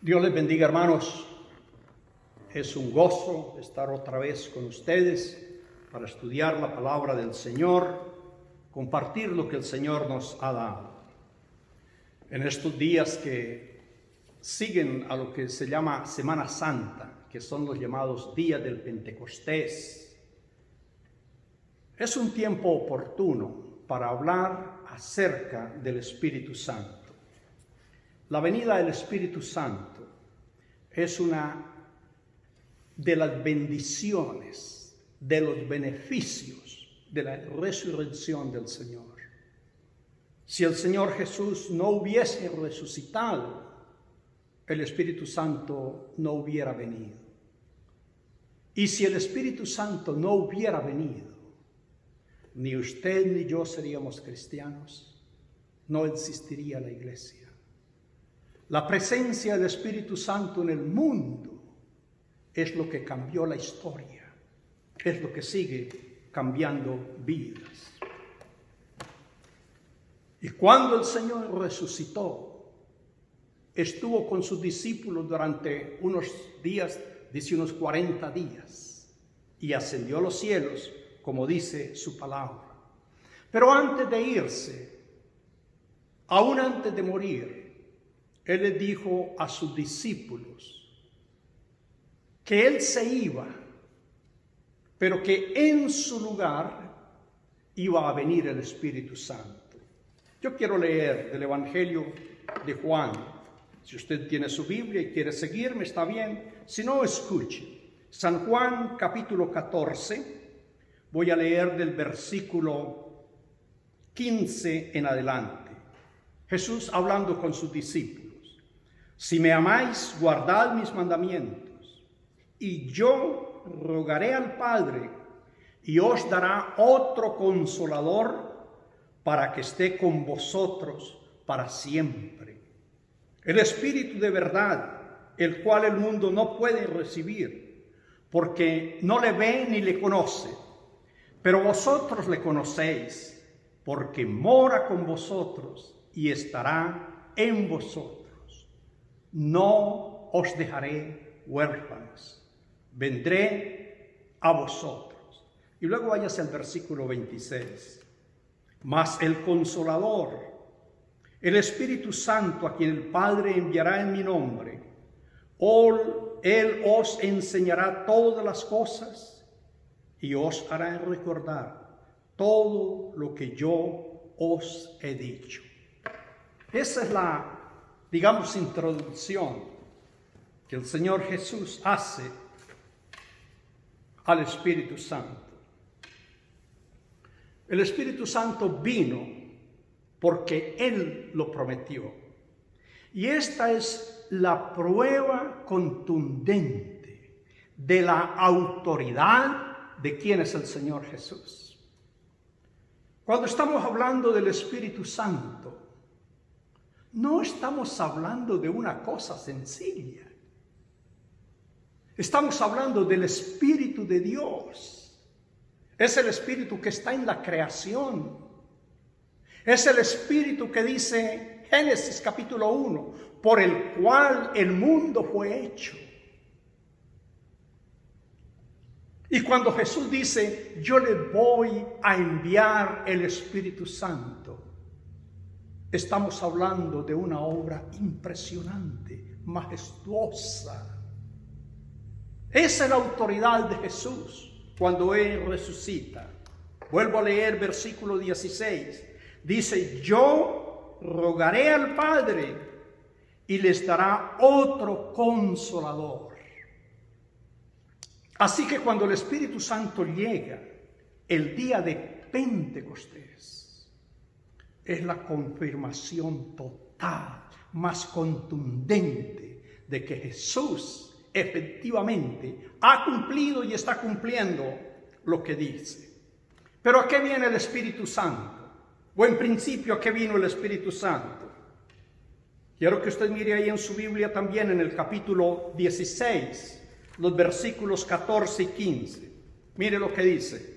Dios les bendiga, hermanos. Es un gozo estar otra vez con ustedes para estudiar la palabra del Señor, compartir lo que el Señor nos ha dado. En estos días que siguen a lo que se llama Semana Santa, que son los llamados días del Pentecostés, es un tiempo oportuno para hablar acerca del Espíritu Santo. La venida del Espíritu Santo es una de las bendiciones, de los beneficios de la resurrección del Señor. Si el Señor Jesús no hubiese resucitado, el Espíritu Santo no hubiera venido. Y si el Espíritu Santo no hubiera venido, ni usted ni yo seríamos cristianos, no existiría la iglesia. La presencia del Espíritu Santo en el mundo es lo que cambió la historia, es lo que sigue cambiando vidas. Y cuando el Señor resucitó, estuvo con sus discípulos durante unos días, dice unos 40 días, y ascendió a los cielos, como dice su palabra. Pero antes de irse, aún antes de morir, Él les dijo a sus discípulos que Él se iba, pero que en su lugar iba a venir el Espíritu Santo. Yo quiero leer del Evangelio de Juan. Si usted tiene su Biblia y quiere seguirme, está bien. Si no, escuche. San Juan, capítulo 14. Voy a leer del versículo 15 en adelante. Jesús hablando con sus discípulos. Si me amáis, guardad mis mandamientos, y yo rogaré al Padre, y os dará otro consolador para que esté con vosotros para siempre. El Espíritu de verdad, el cual el mundo no puede recibir, porque no le ve ni le conoce, pero vosotros le conocéis, porque mora con vosotros y estará en vosotros. No os dejaré huérfanos, vendré a vosotros. Y luego váyase al versículo 26. Mas el Consolador, el Espíritu Santo, a quien el Padre enviará en mi nombre, Él os enseñará todas las cosas y os hará recordar todo lo que yo os he dicho. Esa es la, digamos, introducción que el Señor Jesús hace al Espíritu Santo. El Espíritu Santo vino porque Él lo prometió. Y esta es la prueba contundente de la autoridad de quién es el Señor Jesús. Cuando estamos hablando del Espíritu Santo, no estamos hablando de una cosa sencilla. Estamos hablando del Espíritu de Dios. Es el Espíritu que está en la creación. Es el Espíritu que dice Génesis capítulo 1, por el cual el mundo fue hecho. Y cuando Jesús dice, yo le voy a enviar el Espíritu Santo, estamos hablando de una obra impresionante, majestuosa. Esa es la autoridad de Jesús cuando Él resucita. Vuelvo a leer versículo 16. Dice, yo rogaré al Padre y les dará otro consolador. Así que cuando el Espíritu Santo llega, el día de Pentecostés, es la confirmación total, más contundente, de que Jesús efectivamente ha cumplido y está cumpliendo lo que dice. Pero ¿a qué viene el Espíritu Santo? O en principio, ¿a qué vino el Espíritu Santo? Quiero que usted mire ahí en su Biblia también en el capítulo 16, los versículos 14 y 15. Mire lo que dice.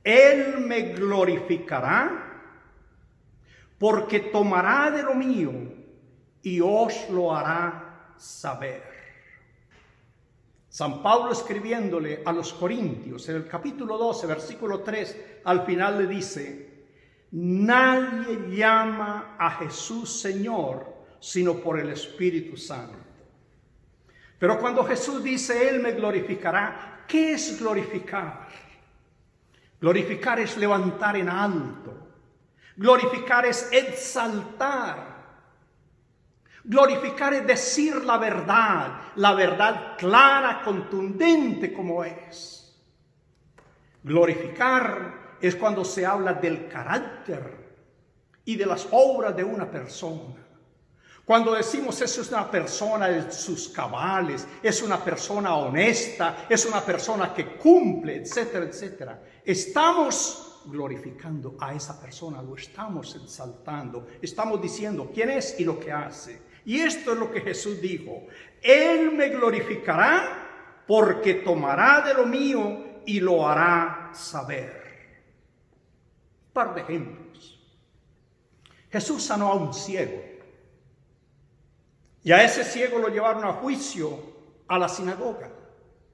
Él me glorificará porque tomará de lo mío y os lo hará saber. San Pablo, escribiéndole a los Corintios, en el capítulo 12, versículo 3, al final le dice: nadie llama a Jesús Señor, sino por el Espíritu Santo. Pero cuando Jesús dice, Él me glorificará, ¿qué es glorificar? Glorificar es levantar en alto. Glorificar es exaltar. Glorificar es decir la verdad clara, contundente como es. Glorificar es cuando se habla del carácter y de las obras de una persona. Cuando decimos eso es una persona en sus cabales, es una persona honesta, es una persona que cumple, etcétera, etcétera. Estamos glorificando a esa persona, lo estamos exaltando, estamos diciendo quién es y lo que hace. Y esto es lo que Jesús dijo: Él me glorificará porque tomará de lo mío y lo hará saber. Un par de ejemplos. Jesús sanó a un ciego. Y a ese ciego lo llevaron a juicio a la sinagoga,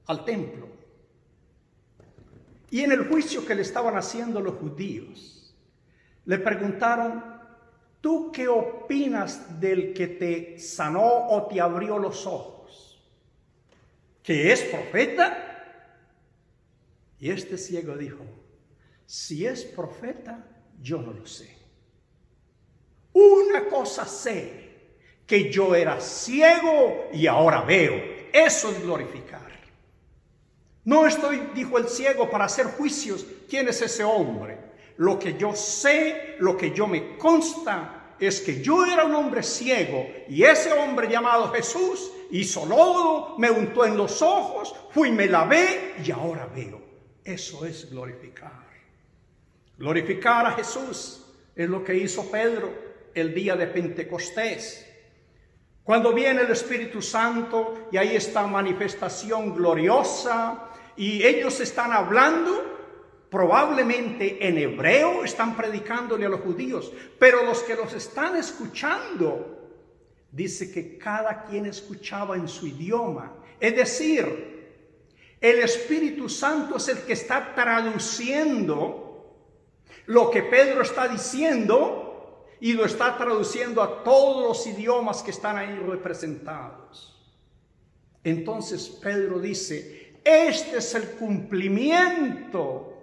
al templo. Y en el juicio que le estaban haciendo los judíos, le preguntaron: ¿tú qué opinas del que te sanó o te abrió los ojos? ¿Que es profeta? Y este ciego dijo: si es profeta, yo no lo sé. Una cosa sé, que yo era ciego y ahora veo. Eso es glorificar. No estoy, dijo el ciego, para hacer juicios. ¿Quién es ese hombre? Lo que yo sé, lo que yo me consta, es que yo era un hombre ciego y ese hombre llamado Jesús hizo lodo, me untó en los ojos, fui y me lavé y ahora veo. Eso es glorificar. Glorificar a Jesús es lo que hizo Pedro el día de Pentecostés. Cuando viene el Espíritu Santo y hay esta manifestación gloriosa y ellos están hablando, probablemente en hebreo, están predicándole a los judíos, pero los que los están escuchando, dice que cada quien escuchaba en su idioma. Es decir, el Espíritu Santo es el que está traduciendo lo que Pedro está diciendo, y lo está traduciendo a todos los idiomas que están ahí representados. Entonces Pedro dice: este es el cumplimiento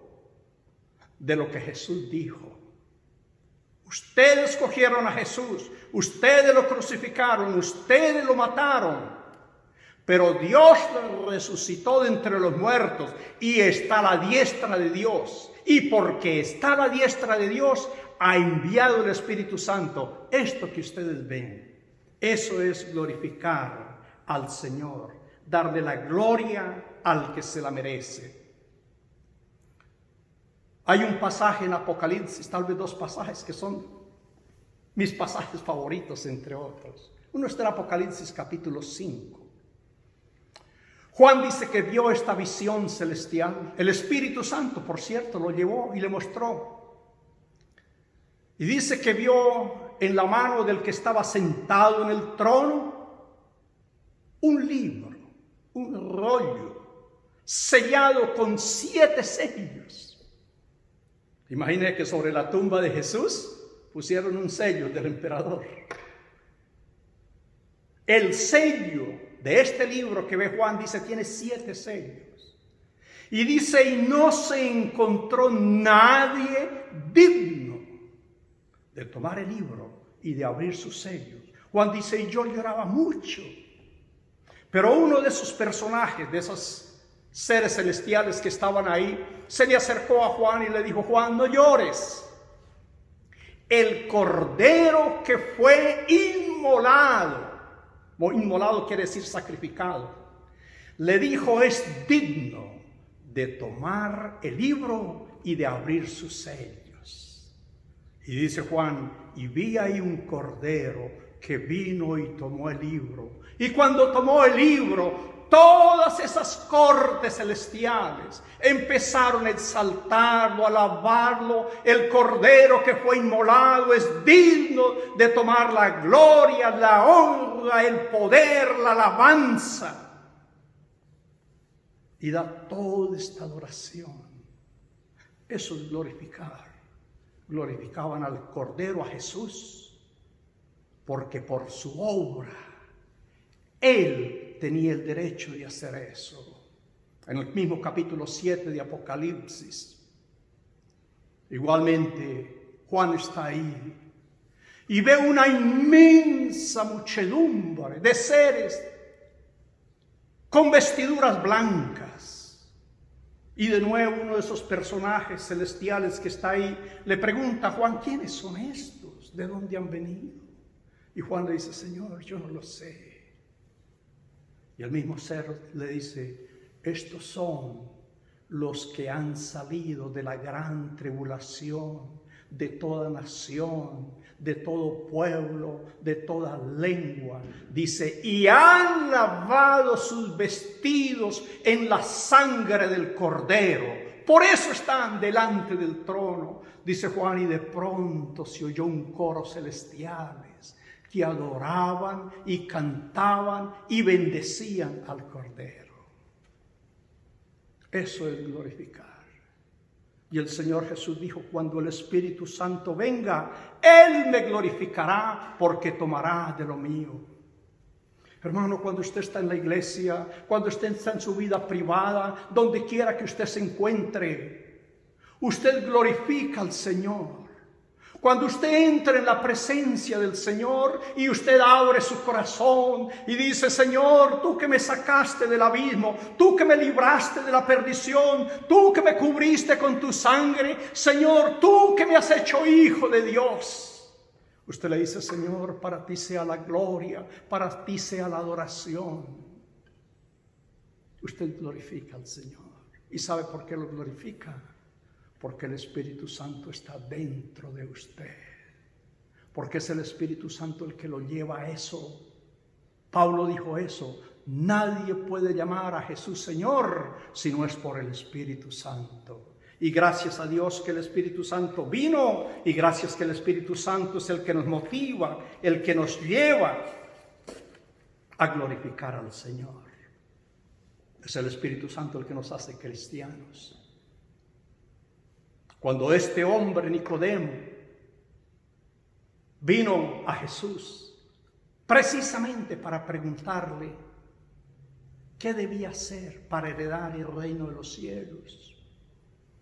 de lo que Jesús dijo. Ustedes cogieron a Jesús, ustedes lo crucificaron, ustedes lo mataron, pero Dios lo resucitó de entre los muertos y está a la diestra de Dios. Y porque está a la diestra de Dios, ha enviado el Espíritu Santo. Esto que ustedes ven, eso es glorificar al Señor, darle la gloria al que se la merece. Hay un pasaje en Apocalipsis, tal vez dos pasajes que son mis pasajes favoritos, entre otros. Uno está en Apocalipsis capítulo 5. Juan dice que vio esta visión celestial. El Espíritu Santo, por cierto, lo llevó y le mostró. Y dice que vio en la mano del que estaba sentado en el trono un libro, un rollo, sellado con 7 sellos. Imagínense que sobre la tumba de Jesús pusieron un sello del emperador. El sello de este libro que ve Juan, dice, tiene 7 sellos. Y dice, y no se encontró nadie digno de tomar el libro y de abrir sus sellos. Juan dice, y yo lloraba mucho. Pero uno de esos personajes, de esos seres celestiales que estaban ahí, se le acercó a Juan y le dijo: Juan, no llores. El cordero que fue inmolado quiere decir sacrificado, le dijo, es digno de tomar el libro y de abrir sus sellos. Y dice Juan, y vi ahí un cordero que vino y tomó el libro. Y cuando tomó el libro, todas esas cortes celestiales empezaron a exaltarlo, a alabarlo. El Cordero que fue inmolado es digno de tomar la gloria, la honra, el poder, la alabanza. Y da toda esta adoración. Eso es glorificar. Glorificaban al Cordero, a Jesús, porque por su obra Él tenía el derecho de hacer eso. En el mismo capítulo 7 de Apocalipsis, igualmente Juan está ahí y ve una inmensa muchedumbre de seres con vestiduras blancas. Y de nuevo uno de esos personajes celestiales que está ahí le pregunta a Juan: ¿quiénes son estos? ¿De dónde han venido? Y Juan le dice: Señor, yo no lo sé. Y el mismo ser le dice: estos son los que han salido de la gran tribulación, de toda nación, de todo pueblo, de toda lengua. Dice: y han lavado sus vestidos en la sangre del Cordero. Por eso están delante del trono. Dice Juan: y de pronto se oyó un coro celestiales que adoraban y cantaban y bendecían al Cordero. Eso es glorificar. Y el Señor Jesús dijo: cuando el Espíritu Santo venga, Él me glorificará, porque tomará de lo mío. Hermano, cuando usted está en la iglesia, cuando usted está en su vida privada, donde quiera que usted se encuentre, usted glorifica al Señor. Cuando usted entra en la presencia del Señor y usted abre su corazón y dice: Señor, tú que me sacaste del abismo, tú que me libraste de la perdición, tú que me cubriste con tu sangre, Señor, tú que me has hecho hijo de Dios. Usted le dice: Señor, para ti sea la gloria, para ti sea la adoración. Usted glorifica al Señor. ¿Y sabe por qué lo glorifica? Porque el Espíritu Santo está dentro de usted. Porque es el Espíritu Santo el que lo lleva a eso. Pablo dijo eso: nadie puede llamar a Jesús Señor si no es por el Espíritu Santo. Y gracias a Dios que el Espíritu Santo vino, y gracias que el Espíritu Santo es el que nos motiva, el que nos lleva a glorificar al Señor. Es el Espíritu Santo el que nos hace cristianos. Cuando este hombre Nicodemo vino a Jesús precisamente para preguntarle qué debía hacer para heredar el reino de los cielos,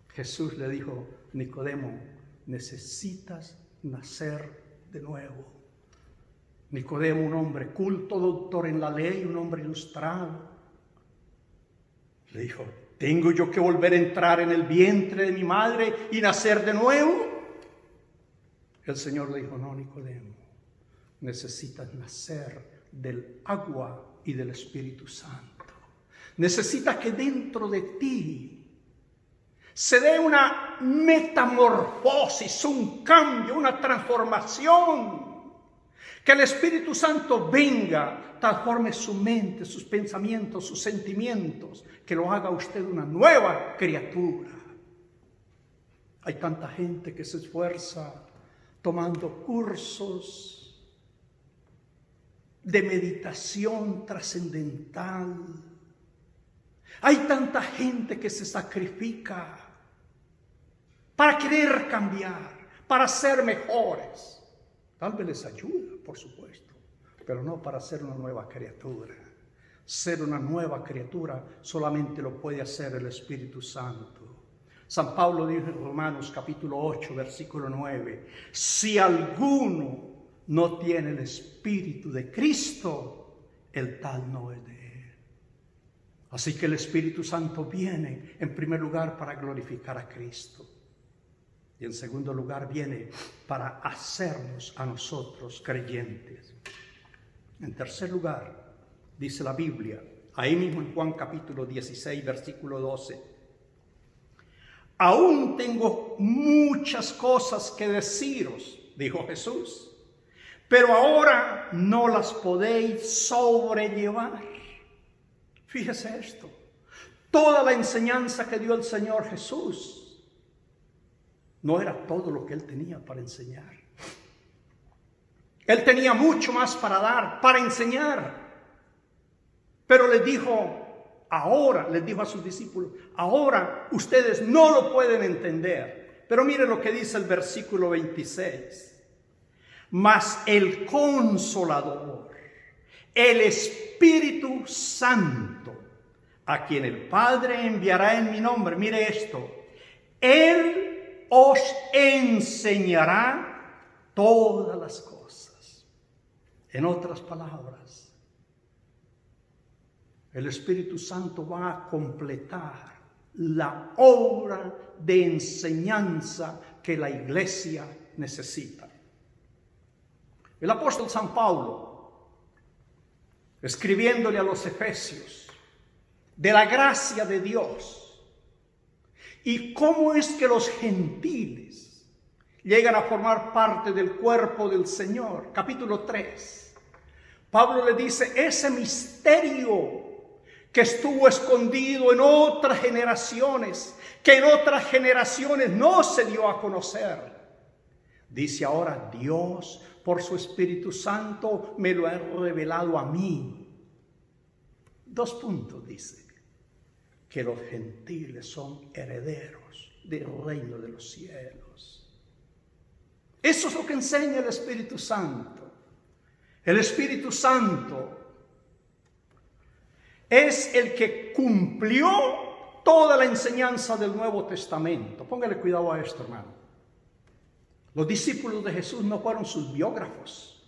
Jesús le dijo: Nicodemo, necesitas nacer de nuevo. Nicodemo, un hombre culto, doctor en la ley, un hombre ilustrado, le dijo: ¿tengo yo que volver a entrar en el vientre de mi madre y nacer de nuevo? El Señor le dijo: no, Nicodemo, necesitas nacer del agua y del Espíritu Santo. Necesitas que dentro de ti se dé una metamorfosis, un cambio, una transformación. Que el Espíritu Santo venga, transforme su mente, sus pensamientos, sus sentimientos, que lo haga usted una nueva criatura. Hay tanta gente que se esfuerza tomando cursos de meditación trascendental. Hay tanta gente que se sacrifica para querer cambiar, para ser mejores. Tal vez les ayuda, por supuesto, pero no para ser una nueva criatura. Ser una nueva criatura solamente lo puede hacer el Espíritu Santo. San Pablo dijo en Romanos capítulo 8, versículo 9, si alguno no tiene el Espíritu de Cristo, el tal no es de Él. Así que el Espíritu Santo viene en primer lugar para glorificar a Cristo. Y en segundo lugar viene para hacernos a nosotros creyentes. En tercer lugar, dice la Biblia, ahí mismo en Juan capítulo 16, versículo 12. Aún tengo muchas cosas que deciros, dijo Jesús, pero ahora no las podéis sobrellevar. Fíjese esto. Toda la enseñanza que dio el Señor Jesús no era todo lo que Él tenía para enseñar. Él tenía mucho más para dar, para enseñar. Pero les dijo a sus discípulos, ahora ustedes no lo pueden entender. Pero mire lo que dice el versículo 26. Mas el Consolador, el Espíritu Santo, a quien el Padre enviará en mi nombre, mire esto, Él os enseñará todas las cosas. En otras palabras, el Espíritu Santo va a completar la obra de enseñanza que la iglesia necesita. El apóstol San Pablo, escribiéndole a los Efesios de la gracia de Dios y cómo es que los gentiles llegan a formar parte del cuerpo del Señor, capítulo 3, Pablo le dice, ese misterio que estuvo escondido en otras generaciones, que en otras generaciones no se dio a conocer. Dice ahora, Dios por su Espíritu Santo me lo ha revelado a mí. 2 puntos dice, que los gentiles son herederos del reino de los cielos. Eso es lo que enseña el Espíritu Santo. El Espíritu Santo es el que cumplió toda la enseñanza del Nuevo Testamento. Póngale cuidado a esto, hermano. Los discípulos de Jesús no fueron sus biógrafos.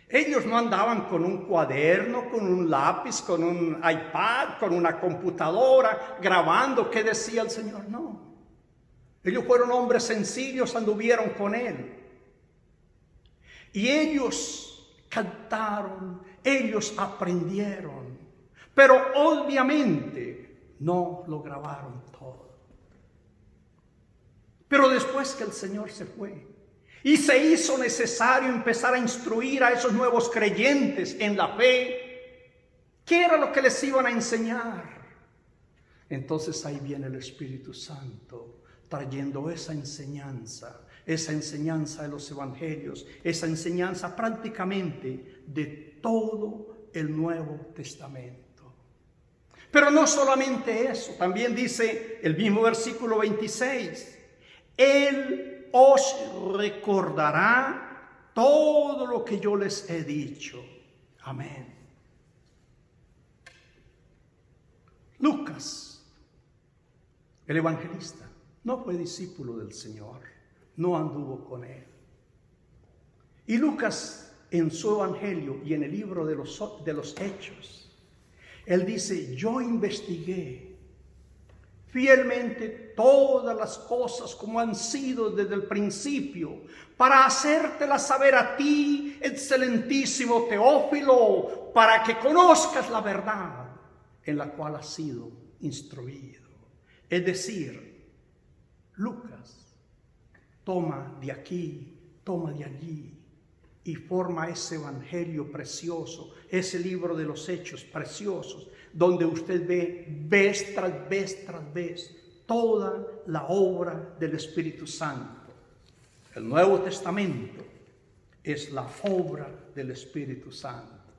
Ellos no andaban con un cuaderno, con un lápiz, con un iPad, con una computadora, grabando qué decía el Señor. No. Ellos fueron hombres sencillos, anduvieron con Él. Y ellos cantaron, ellos aprendieron. Pero obviamente no lo grabaron todo. Pero después que el Señor se fue y se hizo necesario empezar a instruir a esos nuevos creyentes en la fe, ¿qué era lo que les iban a enseñar? Entonces ahí viene el Espíritu Santo trayendo esa enseñanza de los evangelios, esa enseñanza prácticamente de todo el Nuevo Testamento. Pero no solamente eso, también dice el mismo versículo 26, Él os recordará todo lo que yo les he dicho. Amén. Lucas, el evangelista, no fue discípulo del Señor, no anduvo con Él. Y Lucas, en su evangelio y en el libro de los Hechos, él dice, yo investigué fielmente todas las cosas como han sido desde el principio, para hacértelas saber a ti, excelentísimo Teófilo, para que conozcas la verdad en la cual has sido instruido. Es decir, Lucas toma de aquí, toma de allí, y forma ese evangelio precioso, ese libro de los hechos preciosos, donde usted ve vez tras vez tras vez toda la obra del Espíritu Santo. El Nuevo Testamento es la obra del Espíritu Santo.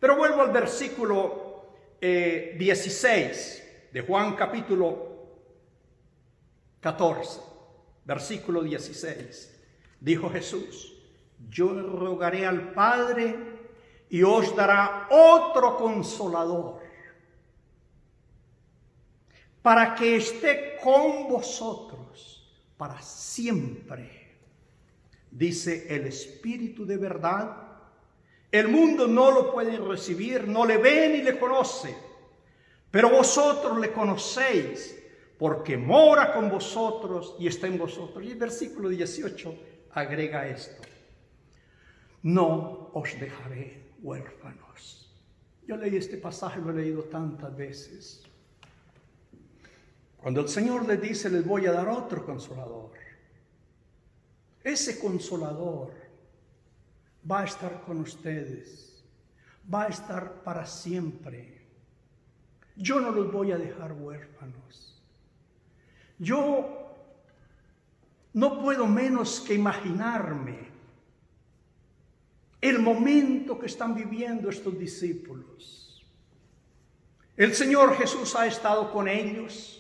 Pero vuelvo al versículo 16 de Juan capítulo 14, versículo 16. Dijo Jesús, yo rogaré al Padre y os dará otro consolador para que esté con vosotros para siempre. Dice el Espíritu de verdad. El mundo no lo puede recibir, no le ve ni le conoce, pero vosotros le conocéis porque mora con vosotros y está en vosotros. Y el versículo 18 agrega esto. No os dejaré huérfanos. Yo leí este pasaje, lo he leído tantas veces. Cuando el Señor les dice, les voy a dar otro consolador. Ese consolador va a estar con ustedes. Va a estar para siempre. Yo no los voy a dejar huérfanos. Yo no puedo menos que imaginarme el momento que están viviendo estos discípulos. El Señor Jesús ha estado con ellos.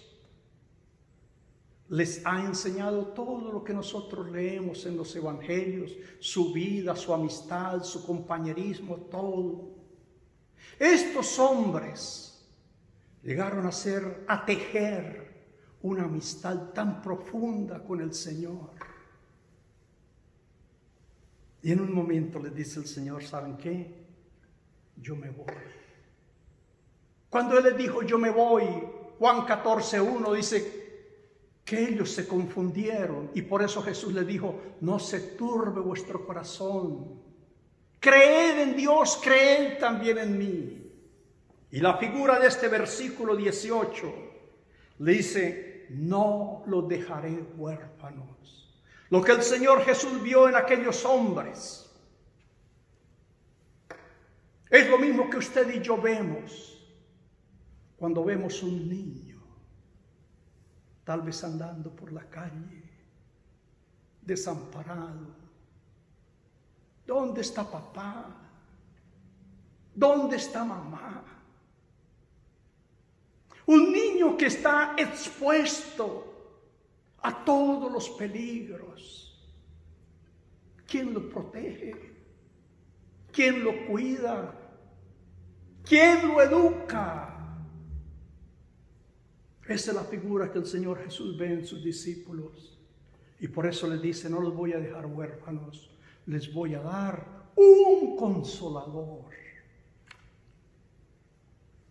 Les ha enseñado todo lo que nosotros leemos en los evangelios, su vida, su amistad, su compañerismo, todo. Estos hombres llegaron a tejer una amistad tan profunda con el Señor. Y en un momento les dice el Señor, ¿saben qué? Yo me voy. Cuando Él les dijo, yo me voy, Juan 14:1 dice que ellos se confundieron y por eso Jesús les dijo, no se turbe vuestro corazón. Creed en Dios, creed también en mí. Y la figura de este versículo 18 le dice, no los dejaré huérfanos. Lo que el Señor Jesús vio en aquellos hombres es lo mismo que usted y yo vemos cuando vemos un niño, tal vez andando por la calle, desamparado. ¿Dónde está papá? ¿Dónde está mamá? Un niño que está expuesto a todos los peligros. ¿Quién lo protege? ¿Quién lo cuida? ¿Quién lo educa? Esa es la figura que el Señor Jesús ve en sus discípulos. Y por eso les dice, no los voy a dejar huérfanos, les voy a dar un consolador.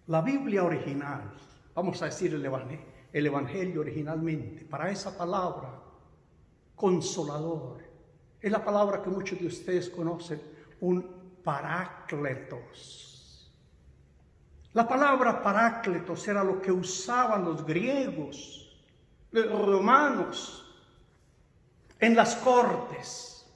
La Biblia original, vamos a decir el Evangelio originalmente, para esa palabra, consolador, es la palabra que muchos de ustedes conocen, un parácletos. La palabra parácletos era lo que usaban los griegos, los romanos, en las cortes.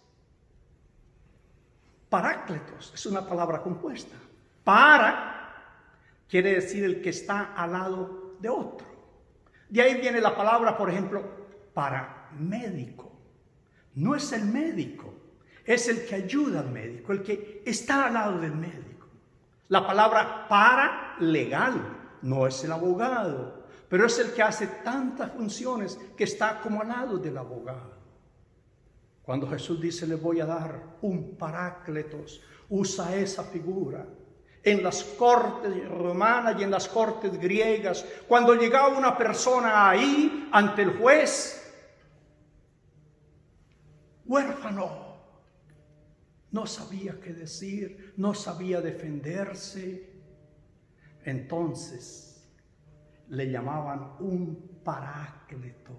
Parácletos es una palabra compuesta. Para quiere decir el que está al lado de otro. De ahí viene la palabra, por ejemplo, paramédico. No es el médico, es el que ayuda al médico, el que está al lado del médico. La palabra paralegal no es el abogado, pero es el que hace tantas funciones que está como al lado del abogado. Cuando Jesús dice, le voy a dar un parácletos, usa esa figura. En las cortes romanas y en las cortes griegas, cuando llegaba una persona ahí ante el juez, huérfano, no sabía qué decir, no sabía defenderse, entonces le llamaban un paráclito,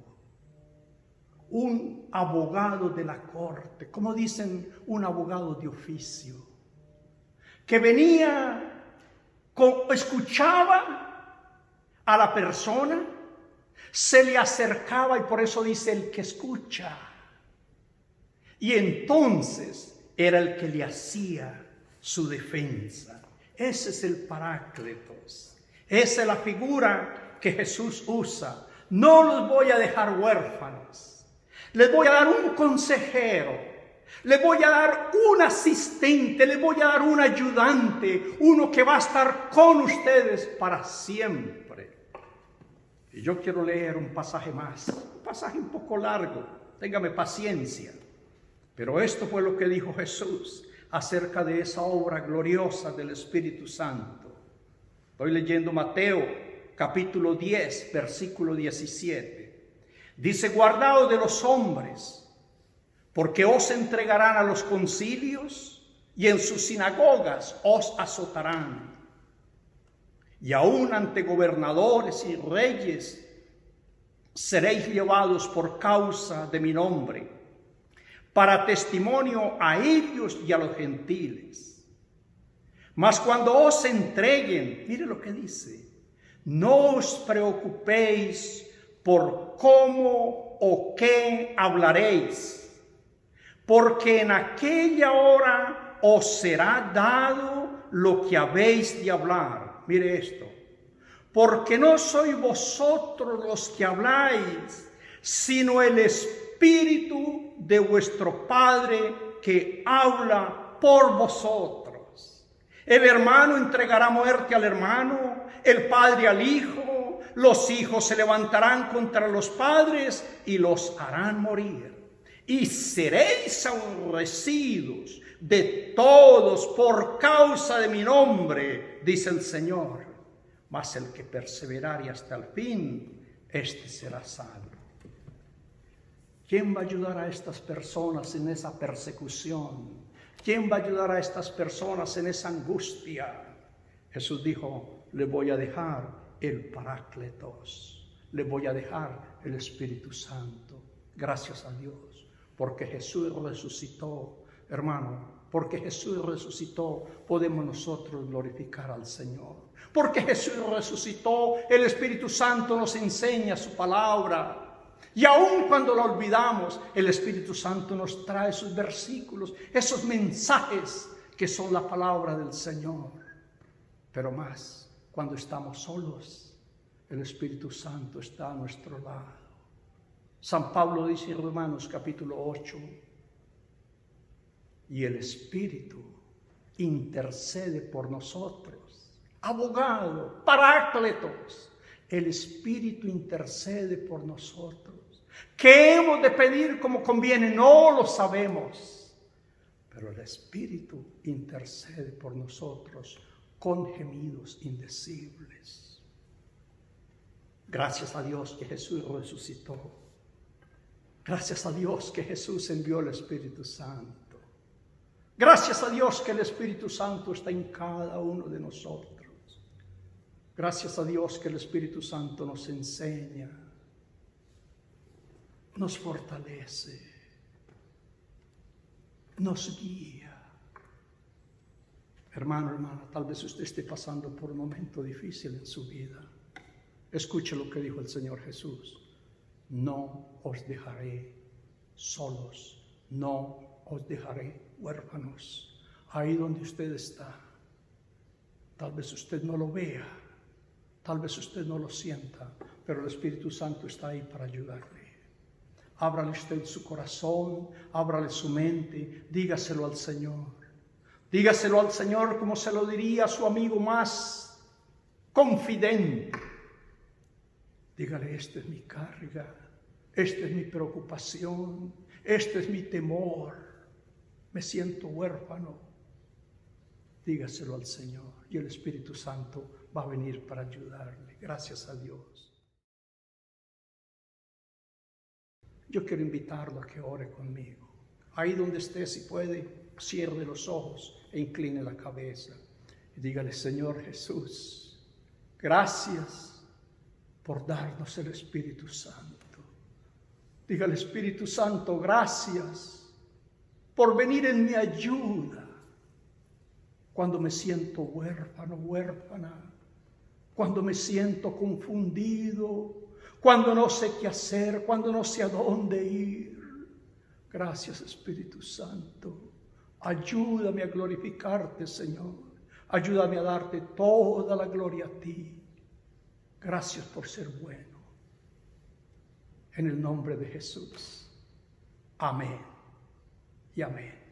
un abogado de la corte, como dicen, un abogado de oficio, que venía, escuchaba a la persona, se le acercaba, y por eso dice el que escucha, y entonces era el que le hacía su defensa. Ese es el parácletos. Esa es la figura que Jesús usa. No los voy a dejar huérfanos. Les voy a dar un consejero. Les voy a dar un asistente. Les voy a dar un ayudante. Uno que va a estar con ustedes para siempre. Y yo quiero leer un pasaje más. Un pasaje un poco largo. Téngame paciencia. Pero esto fue lo que dijo Jesús acerca de esa obra gloriosa del Espíritu Santo. Estoy leyendo Mateo capítulo 10, versículo 17. Dice, guardaos de los hombres, porque os entregarán a los concilios y en sus sinagogas os azotarán. Y aún ante gobernadores y reyes seréis llevados por causa de mi nombre, para testimonio a ellos y a los gentiles. Mas cuando os entreguen, mire lo que dice, no os preocupéis por cómo o qué hablaréis, porque en aquella hora os será dado lo que habéis de hablar. Mire esto, porque no sois vosotros los que habláis, sino el Espíritu de vuestro Padre que habla por vosotros. El hermano entregará muerte al hermano, el padre al hijo, los hijos se levantarán contra los padres y los harán morir. Y seréis aborrecidos de todos por causa de mi nombre, dice el Señor. Mas el que perseverare hasta el fin, este será salvo. ¿Quién va a ayudar a estas personas en esa persecución? ¿Quién va a ayudar a estas personas en esa angustia? Jesús dijo, le voy a dejar el Parácletos, le voy a dejar el Espíritu Santo. Gracias a Dios, porque Jesús resucitó, hermano, porque Jesús resucitó, podemos nosotros glorificar al Señor. Porque Jesús resucitó, el Espíritu Santo nos enseña su palabra. Y aun cuando la olvidamos, el Espíritu Santo nos trae esos versículos, esos mensajes que son la palabra del Señor. Pero más, cuando estamos solos, el Espíritu Santo está a nuestro lado. San Pablo dice en Romanos capítulo 8, y el Espíritu intercede por nosotros, abogado, Parácletos. El Espíritu intercede por nosotros. ¿Qué hemos de pedir como conviene? No lo sabemos. Pero el Espíritu intercede por nosotros con gemidos indecibles. Gracias a Dios que Jesús resucitó. Gracias a Dios que Jesús envió el Espíritu Santo. Gracias a Dios que el Espíritu Santo está en cada uno de nosotros. Gracias a Dios que el Espíritu Santo nos enseña, nos fortalece, nos guía. Hermano, hermana, tal vez usted esté pasando por un momento difícil en su vida. Escuche lo que dijo el Señor Jesús. No os dejaré solos, no os dejaré huérfanos. Ahí donde usted está, tal vez usted no lo vea. Tal vez usted no lo sienta, pero el Espíritu Santo está ahí para ayudarle. Ábrale usted su corazón, ábrale su mente, dígaselo al Señor. Dígaselo al Señor como se lo diría a su amigo más confidente. Dígale, esta es mi carga, esta es mi preocupación, este es mi temor, me siento huérfano. Dígaselo al Señor y el Espíritu Santo va a venir para ayudarle. Gracias a Dios. Yo quiero invitarlo a que ore conmigo. Ahí donde esté, si puede, cierre los ojos e incline la cabeza. Y dígale, Señor Jesús, gracias por darnos el Espíritu Santo. Dígale, Espíritu Santo, gracias por venir en mi ayuda. Cuando me siento huérfano, huérfana, cuando me siento confundido, cuando no sé qué hacer, cuando no sé a dónde ir. Gracias, Espíritu Santo. Ayúdame a glorificarte, Señor. Ayúdame a darte toda la gloria a ti. Gracias por ser bueno. En el nombre de Jesús. Amén y amén.